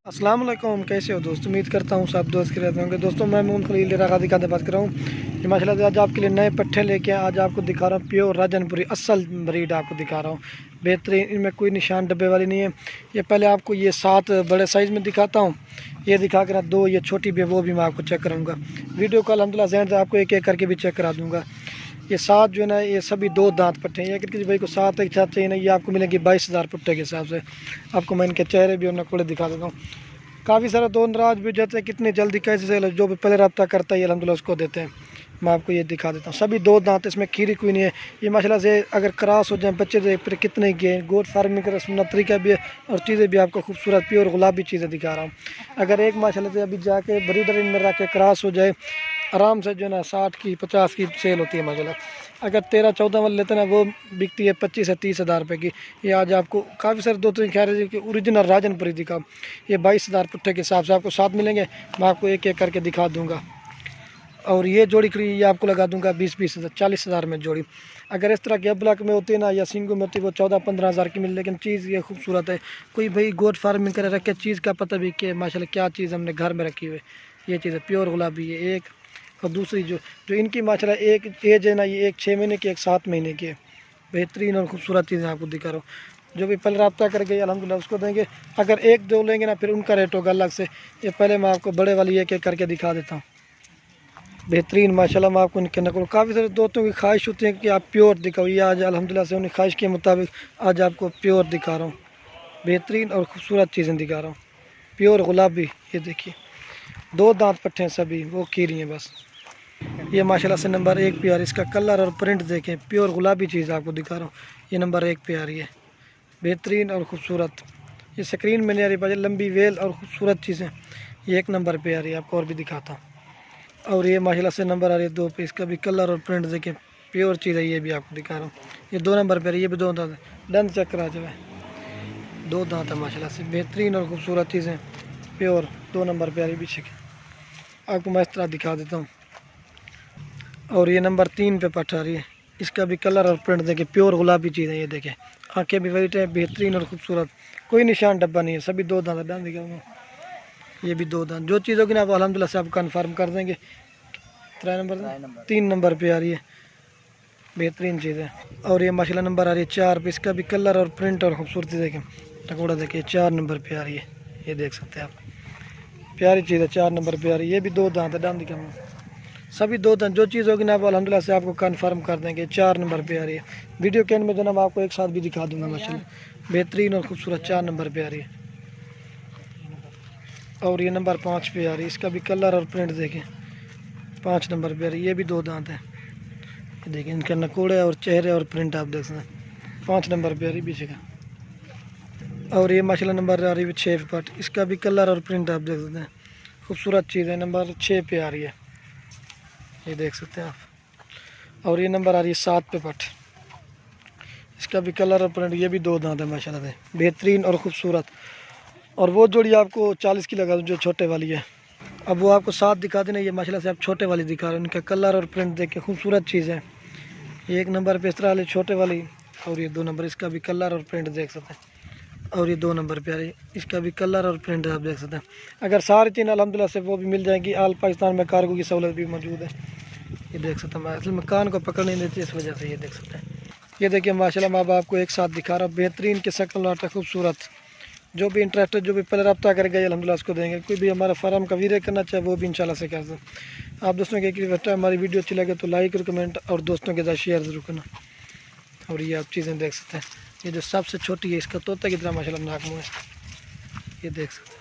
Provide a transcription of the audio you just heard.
अस्सलाम वालेकुम, कैसे हो दोस्त। उम्मीद करता हूँ सब दोस्त के रहते होंगे। दोस्तों मैं मोहम्मद खलील रखा दिखाते बात कर रहा हूँ कि माशाल्लाह आज आपके लिए नए पट्ठे लेके आज आपको दिखा रहा हूँ। प्योर राजनपुरी असल ब्रीड आपको दिखा रहा हूँ, बेहतरीन। इनमें कोई निशान डब्बे वाली नहीं है। ये पहले आपको ये 7 बड़े साइज़ में दिखाता हूँ, ये दिखा कर 2 ये छोटी भी है, वो भी मैं आपको चेक कराऊँगा। वीडियो को अल्हम्दुलिल्लाह ज़हन से आपको एक एक करके भी चेक करा दूँगा। ये 7 जो है ना, ये सभी 2 दांत पट्टे हैं। अगर किसी भाई को 7 एक साथ चाहिए ना, ये आपको मिलेंगे 22,000 पट्टे के हिसाब से। आपको मैं इनके चेहरे भी और नकुड़े दिखा देता हूँ। काफ़ी सारा दो नाराज भी जाते हैं, कितनी जल्दी कैसे से जो भी पहले रब्ता करता है ये अल्हम्दुलिल्लाह उसको देते हैं। मैं आपको ये दिखा देता हूँ, सभी 2 दांत, इसमें खीरी कोई नहीं है। ये माशाल्लाह से अगर क्रॉस हो जाए बच्चे से फिर कितने के गोट फार्मिंग का सुनना तरीका भी है और चीज़ें भी आपको खूबसूरत प्योर गुलाबी चीज़ें दिखा रहा हूँ। अगर एक माशाल्लाह से अभी जाके ब्रीडर इनमें रख के क्रॉस हो जाए, आराम से जो है ना 60 की 50 की सेल होती है माशाल्लाह। अगर 13-14 वाले लेते हैं ना, वो बिकती है 25 से 30,000 रुपये की। ये आज आपको काफ़ी सारे 2-3 खैर कि ओरिजिनल राजनपुरी दिखा, ये 22,000 पुट्ठे के हिसाब से आपको 7 मिलेंगे। मैं आपको एक एक करके दिखा दूंगा। और ये जोड़ी खड़ी ये आपको लगा दूंगा 20-20 हज़ार 40,000 में जोड़ी। अगर इस तरह के ब्लॉक में होती है ना या सिंगू में होती है, वो 14-15 हज़ार की मिल। लेकिन चीज़ ये खूबसूरत है। कोई भाई गोट फार्मिंग कर रखे चीज़ का पता भी कि माशाल्लाह क्या चीज़ हमने घर में रखी हुई है। ये चीज़ है प्योर गुलाबी है एक। और दूसरी जो जो इनकी माशाल्लाह एक एज है ना, ये एक 6 महीने की, एक 7 महीने की है। बेहतरीन और ख़ूबसूरत चीज़ें आपको दिखा रहा हूँ। जो भी पहले रब्ता कर गए अल्हम्दुलिल्लाह उसको देंगे। अगर 1-2 लेंगे ना, फिर उनका रेट होगा अलग से। ये पहले मैं आपको बड़े वाली एक एक करके दिखा देता हूँ। बेहतरीन माशाल्लाह मैं आपको इनके नकल। काफ़ी सारे दोस्तों की ख्वाहिश होती है कि आप प्योर दिखाओ, ये आज अल्हम्दुलिल्लाह से उन्हें ख्वाहिश के मुताबिक आज आपको प्योर दिखा रहा हूँ। बेहतरीन और ख़ूबसूरत चीज़ें दिखा रहा हूँ, प्योर गुलाबी। ये देखिए 2 दांत पट्टे हैं, सभी वो खीरी हैं बस। ये माशाल्लाह से नंबर 1 पे आ रही है। इसका कलर और प्रिंट देखें, प्योर गुलाबी चीज़ आपको दिखा रहा हूँ। ये नंबर 1 पे आ रही है, बेहतरीन और ख़ूबसूरत। ये स्क्रीन में नहीं आ रही भाई, लंबी वेल और ख़ूबसूरत चीज़ें। ये 1 नंबर पे आ रही है, आपको और भी दिखाता हूँ। और ये माशाल्लाह से नंबर आ रही है 2 पे। इसका भी कलर और प्रिंट देखें, प्योर चीज़ है। ये भी आपको दिखा रहा हूँ। ये 2 नंबर पे आ रही है, ये भी 2 दांत डन चेक करा जाए। 2 दांत है माशाल्लाह से, बेहतरीन और ख़ूबसूरत चीज़ें प्योर 2 नंबर पे आ रही पीछे की। आपको मैं इस तरह दिखा देता हूँ। और ये नंबर 3 पे पट्ट आ रही है। इसका भी कलर और प्रिंट देखें, प्योर गुलाबी चीज़ है। ये देखें आंखें भी वाइट है, बेहतरीन और खूबसूरत, कोई निशान डब्बा नहीं है। सभी 2 दांत डाल दिखाऊंगा। ये भी 2 दांत, जो चीज़ होगी ना आप अल्हम्दुलिल्लाह से आप कन्फर्म कर देंगे। 3 नंबर पे आ रही है, बेहतरीन चीज़ है। और ये माशाल्लाह नंबर आ रही है 4 पे। इसका भी कलर और प्रिंट और खूबसूरती देखें, टकोड़ा देखिए 4 नंबर पे आ रही है। ये देख सकते हैं आप, प्यारी चीज़ है, 4 नंबर पे आ रही है। ये भी 2 दांत है, डाल दिखाऊंगा। सभी 2 दांत, जो चीज़ होगी ना आप अल्हम्दुलिल्लाह से आपको कन्फर्म कर देंगे। 4 नंबर पे आ रही है। वीडियो के एंड में जनाब आपको एक साथ भी दिखा दूंगा माशाल्लाह, बेहतरीन और खूबसूरत 4 नंबर पे आ रही है। और ये नंबर 5 पे आ रही है। इसका भी कलर और प्रिंट देखें, 5 नंबर पे आ रही है। ये भी 2 दांत है। ये देखें इनके नकोड़े और चेहरे और प्रिंट आप देख सकते हैं। 5 नंबर पे आ रही है पीछे का। और ये माशाल्लाह नंबर आ रही है 6 पे पट। इसका भी कलर और प्रिंट आप देख सकते हैं, खूबसूरत चीज़ है। नंबर 6 पे आ रही है, ये देख सकते हैं आप। और ये नंबर आ रही है 7 पे पट। इसका भी कलर और प्रिंट, ये भी 2 दांत है माशाल्लाह से, बेहतरीन और ख़ूबसूरत। और वो जोड़ी आपको 40 की लगा जो छोटे वाली है। अब वो आपको 7 दिखा देना, ये माशाल्लाह से आप छोटे वाली दिखा रहे हैं। इनका कलर और प्रिंट देख के खूबसूरत चीज़ है। ये 1 नंबर पे इस तरह वाली छोटे वाली, और ये 2 नंबर। इसका भी कलर और प्रिंट देख सकते हैं। और ये 2 नंबर पे आ रही है। इसका भी कलर और प्रिंट आप देख सकते हैं। अगर सारी चीज़ अल्हम्दुलिल्लाह से वो भी मिल जाएगी। आल पाकिस्तान में कार्गो की सहूलत भी मौजूद है। ये देख सकते हैं, असल में कान को पकड़ नहीं देती इस वजह से। ये देख सकते हैं, ये देखिए माशाल्लाह मैं अब आपको एक साथ दिखा रहा हूँ। बेहतरीन के शक्ल लाटा खूबसूरत। जो भी इंटरेस्टेड, जो भी पहले रब्ता करेगा अल्हम्दुलिल्लाह उसको देंगे। कोई भी हमारा फार्म का वीडियो करना चाहे वो भी इंशाल्लाह से कर दें। आप दोस्तों के एक हमारी वीडियो अच्छी लगे तो लाइक और कमेंट और दोस्तों के साथ शेयर ज़रूर करना। और ये आप चीज़ें देख सकते हैं। ये जो सबसे छोटी है, इसका तोता की तरह माशाल्लाह नाक मुँह है। ये देख सकते हैं।